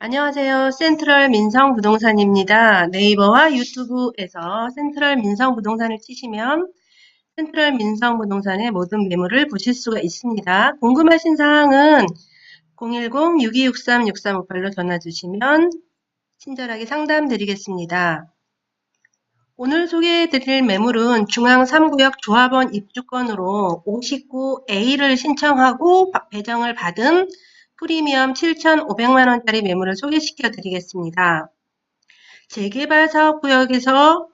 안녕하세요. 센트럴 민성부동산입니다. 네이버와 유튜브에서 센트럴 민성부동산을 치시면 센트럴 민성부동산의 모든 매물을 보실 수가 있습니다. 궁금하신 사항은 010-6263-6358로 전화 주시면 친절하게 상담 드리겠습니다. 오늘 소개해 드릴 매물은 중앙 3구역 조합원 입주권으로 59A를 신청하고 배정을 받은 프리미엄 7,500만원짜리 매물을 소개시켜 드리겠습니다. 재개발 사업구역에서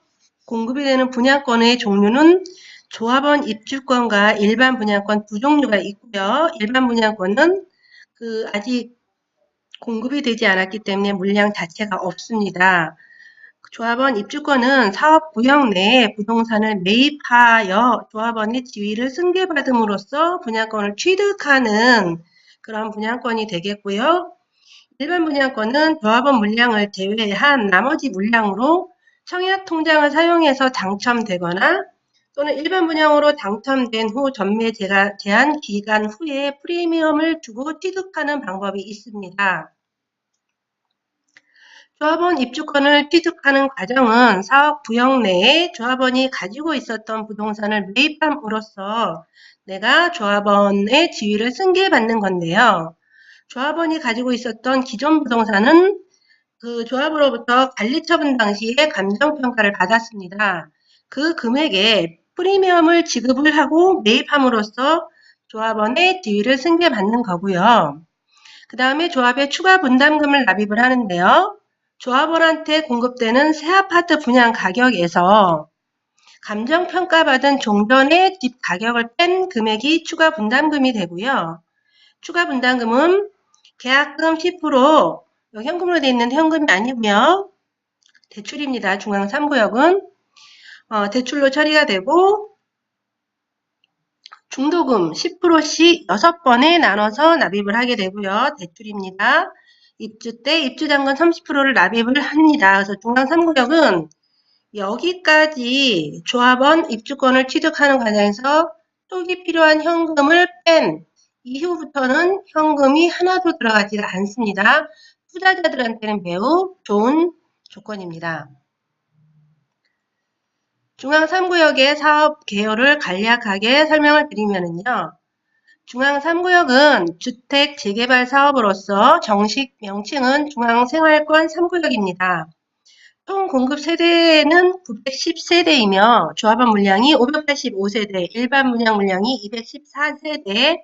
공급이 되는 분양권의 종류는 조합원 입주권과 일반 분양권 두 종류가 있고요. 일반 분양권은 아직 공급이 되지 않았기 때문에 물량 자체가 없습니다. 조합원 입주권은 사업구역 내에 부동산을 매입하여 조합원의 지위를 승계받음으로써 분양권을 취득하는 그런 분양권이 되겠고요. 일반 분양권은 조합원 물량을 제외한 나머지 물량으로 청약통장을 사용해서 당첨되거나 또는 일반 분양으로 당첨된 후 전매 제한 기간 후에 프리미엄을 주고 취득하는 방법이 있습니다. 조합원 입주권을 취득하는 과정은 사업 구역 내에 조합원이 가지고 있었던 부동산을 매입함으로써 내가 조합원의 지위를 승계받는 건데요. 조합원이 가지고 있었던 기존 부동산은 그 조합으로부터 관리처분 당시에 감정평가를 받았습니다. 그 금액에 프리미엄을 지급을 하고 매입함으로써 조합원의 지위를 승계받는 거고요. 그 다음에 조합에 추가 분담금을 납입을 하는데요. 조합원한테 공급되는 새 아파트 분양 가격에서 감정평가받은 종전의 집 가격을 뺀 금액이 추가 분담금이 되고요. 추가 분담금은 계약금 10%, 현금으로 되어 있는 현금이 아니고요. 대출입니다. 중앙 3구역은 대출로 처리가 되고 중도금 10%씩 6번에 나눠서 납입을 하게 되고요. 대출입니다. 입주 때 입주잔금 30%를 납입을 합니다. 그래서 중앙 3구역은 여기까지 조합원 입주권을 취득하는 과정에서 초기 필요한 현금을 뺀 이후부터는 현금이 하나도 들어가지가 않습니다. 투자자들한테는 매우 좋은 조건입니다. 중앙 3구역의 사업 개요를 간략하게 설명을 드리면요. 중앙 3구역은 주택 재개발 사업으로서 정식 명칭은 중앙생활권 3구역입니다. 총 공급 세대는 910세대이며 조합원 물량이 585세대, 일반 분양 물량이 214세대,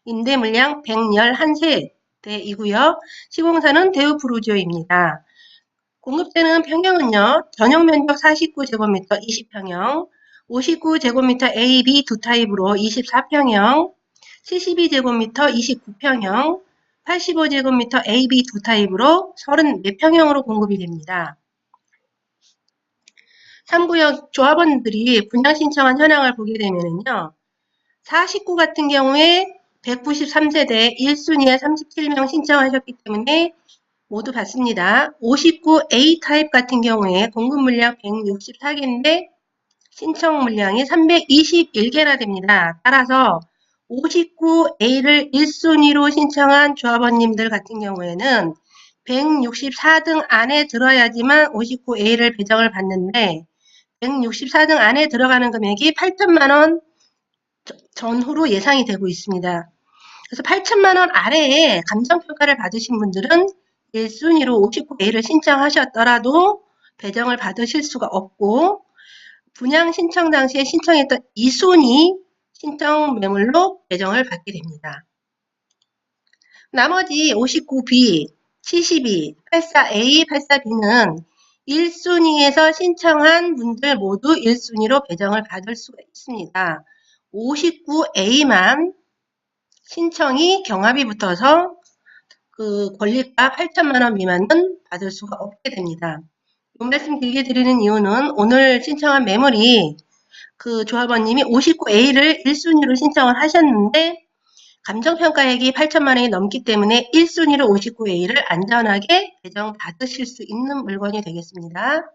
임대 물량 111세대이고요. 시공사는 대우프루지오입니다. 공급되는 평형은요. 전용 면적 49제곱미터 20평형, 59제곱미터 A, B 두 타입으로 24평형, 72제곱미터 29평형, 85제곱미터 A, B 두 타입으로 34평형으로 공급이 됩니다. 3구역 조합원들이 분양 신청한 현황을 보게 되면요. 49 같은 경우에 193세대 1순위에 37명 신청하셨기 때문에 모두 받습니다. 59A 타입 같은 경우에 공급 물량 164개인데 신청 물량이 321개나 됩니다. 따라서 59A를 1순위로 신청한 조합원님들 같은 경우에는 164등 안에 들어야지만 59A를 배정을 받는데 164등 안에 들어가는 금액이 8천만원 전후로 예상이 되고 있습니다. 그래서 8천만원 아래에 감정평가를 받으신 분들은 1순위로 59A를 신청하셨더라도 배정을 받으실 수가 없고 분양 신청 당시에 신청했던 2순위 신청 매물로 배정을 받게 됩니다. 나머지 59B, 72, 84A, 84B는 1순위에서 신청한 분들 모두 1순위로 배정을 받을 수가 있습니다. 59A만 신청이 경합이 붙어서 그 권리가 8천만원 미만은 받을 수가 없게 됩니다. 이 말씀 길게 드리는 이유는 오늘 신청한 매물이 그 조합원님이 59A를 1순위로 신청을 하셨는데 감정평가액이 8천만원이 넘기 때문에 1순위로 59A를 안전하게 배정 받으실 수 있는 물건이 되겠습니다.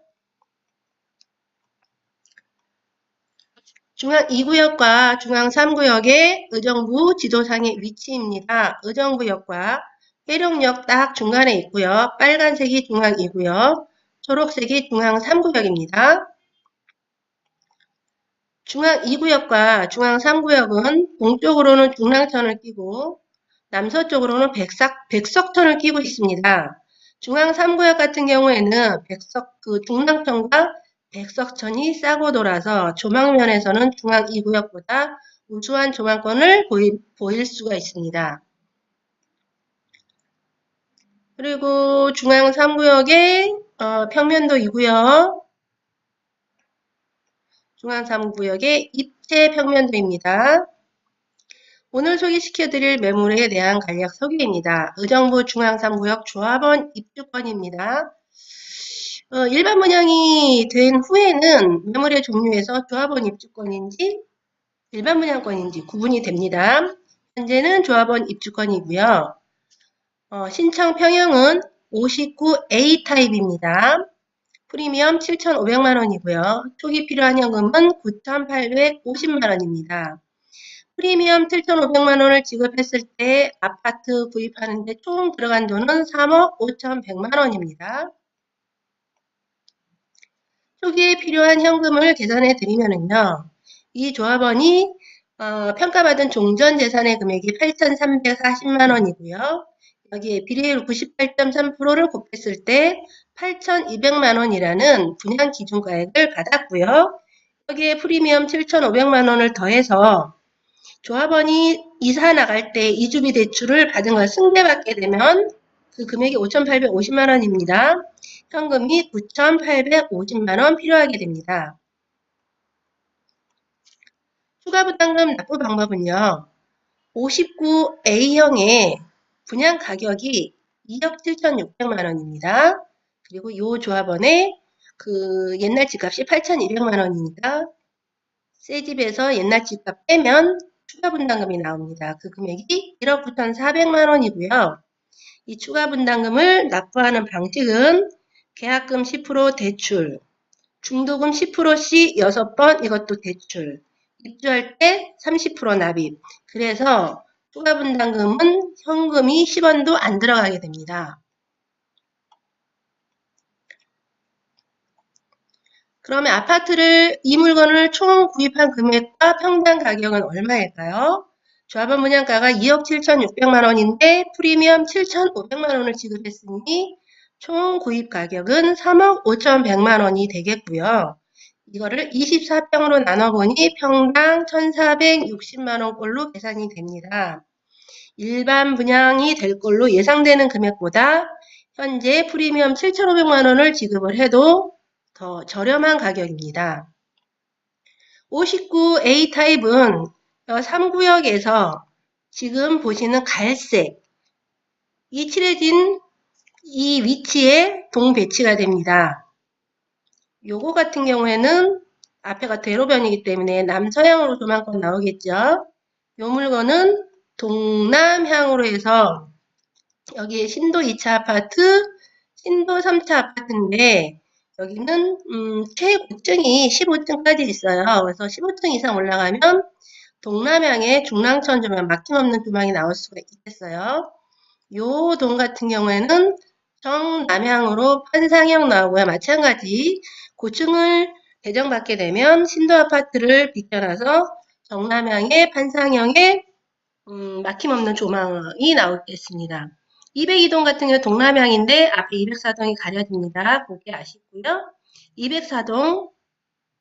중앙 2구역과 중앙 3구역의 의정부 지도상의 위치입니다. 의정부역과 회룡역 딱 중간에 있고요. 빨간색이 중앙 2구역, 초록색이 중앙 3구역입니다. 중앙 2구역과 중앙 3구역은 동쪽으로는 중랑천을 끼고 남서쪽으로는 백석천을 끼고 있습니다. 중앙 3구역 같은 경우에는 중랑천과 백석천이 싸고 돌아서 조망면에서는 중앙 2구역보다 우수한 조망권을 보일 수가 있습니다. 그리고 중앙 3구역의 평면도 2구역, 중앙 3구역의 입체 평면도입니다. 오늘 소개시켜드릴 매물에 대한 간략 소개입니다. 의정부 중앙 3구역 조합원 입주권입니다. 일반 분양이 된 후에는 매물의 종류에서 조합원 입주권인지 일반 분양권인지 구분이 됩니다. 현재는 조합원 입주권이고요. 신청 평형은 59A 타입입니다. 프리미엄 7,500만원이고요. 초기 필요한 현금은 9,850만원입니다. 프리미엄 7,500만원을 지급했을 때 아파트 구입하는데 총 들어간 돈은 3억 5,100만원입니다. 초기에 필요한 현금을 계산해 드리면은요, 이 조합원이 평가받은 종전재산의 금액이 8,340만원이고요. 여기에 비례율 98.3%를 곱했을 때 8,200만원이라는 분양 기준가액을 받았고요. 여기에 프리미엄 7,500만원을 더해서 조합원이 이사 나갈 때 이주비 대출을 받은 걸 승계받게 되면 그 금액이 5,850만원입니다. 현금이 9,850만원 필요하게 됩니다. 추가 부담금 납부 방법은요. 59A형의 분양 가격이 2억 7,600만원입니다. 그리고 이 조합원의 그 옛날 집값이 8,200만원이니까 새 집에서 옛날 집값 빼면 추가 분담금이 나옵니다. 그 금액이 1억 9,400만원이고요. 이 추가 분담금을 납부하는 방식은 계약금 10% 대출, 중도금 10%씩 6번 이것도 대출, 입주할 때 30% 납입. 그래서 추가 분담금은 현금이 10원도 안 들어가게 됩니다. 그러면 이 물건을 총 구입한 금액과 평당 가격은 얼마일까요? 조합원 분양가가 2억 7,600만원인데 프리미엄 7,500만원을 지급했으니 총 구입 가격은 3억 5,100만원이 되겠고요. 이거를 24평으로 나눠보니 평당 1,460만원꼴로 계산이 됩니다. 일반 분양이 될 걸로 예상되는 금액보다 현재 프리미엄 7,500만원을 지급을 해도 더 저렴한 가격입니다. 59A 타입은 3구역에서 지금 보시는 갈색 이 칠해진 이 위치에 동 배치가 됩니다. 요거 같은 경우에는 앞에가 대로변이기 때문에 남서향으로 조망권 나오겠죠. 요 물건은 동남향으로 해서 여기에 신도 2차 아파트, 신도 3차 아파트인데 여기는 최고층이 15층까지 있어요. 그래서 15층 이상 올라가면 동남향에 중랑천 조망, 막힘없는 조망이 나올 수가 있겠어요. 요 동 같은 경우에는 정남향으로 판상형 나오고요. 마찬가지 고층을 배정받게 되면 신도 아파트를 비껴나서 정남향의 판상형의 막힘없는 조망이 나오겠습니다. 202동 같은 경우 동남향인데 앞에 204동이 가려집니다. 보기 아쉽고요. 204동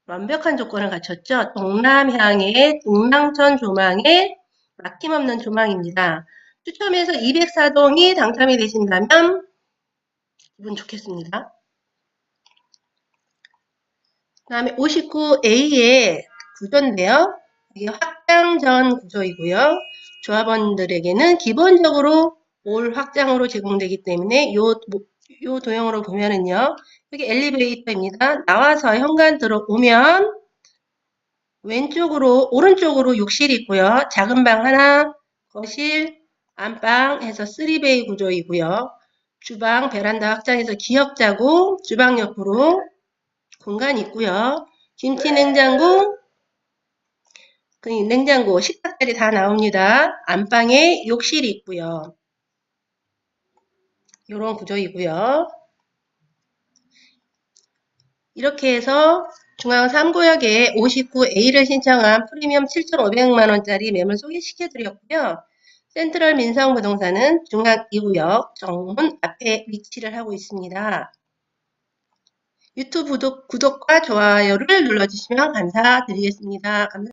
완벽한 조건을 갖췄죠. 동남향의 중랑천 조망에 막힘없는 조망입니다. 추첨해서 204동이 당첨이 되신다면 기분 좋겠습니다. 그 다음에 59A의 구조인데요. 이게 확장전 구조이고요. 조합원들에게는 기본적으로 올 확장으로 제공되기 때문에 요 도형으로 보면은요. 여기 엘리베이터입니다. 나와서 현관 들어오면 오른쪽으로 욕실이 있고요. 작은 방 하나, 거실, 안방 해서 3베이 구조이고요. 주방, 베란다 확장해서 기역자고 주방 옆으로 공간이 있고요. 김치 냉장고, 식탁자리 다 나옵니다. 안방에 욕실이 있고요. 이런 구조이고요. 이렇게 해서 중앙 3구역에 59A를 신청한 프리미엄 7,500만원짜리 매물 소개시켜 드렸고요. 센트럴 민성부동산은 중앙 2구역 정문 앞에 위치를 하고 있습니다. 유튜브 구독과 좋아요를 눌러주시면 감사드리겠습니다. 감사합니다.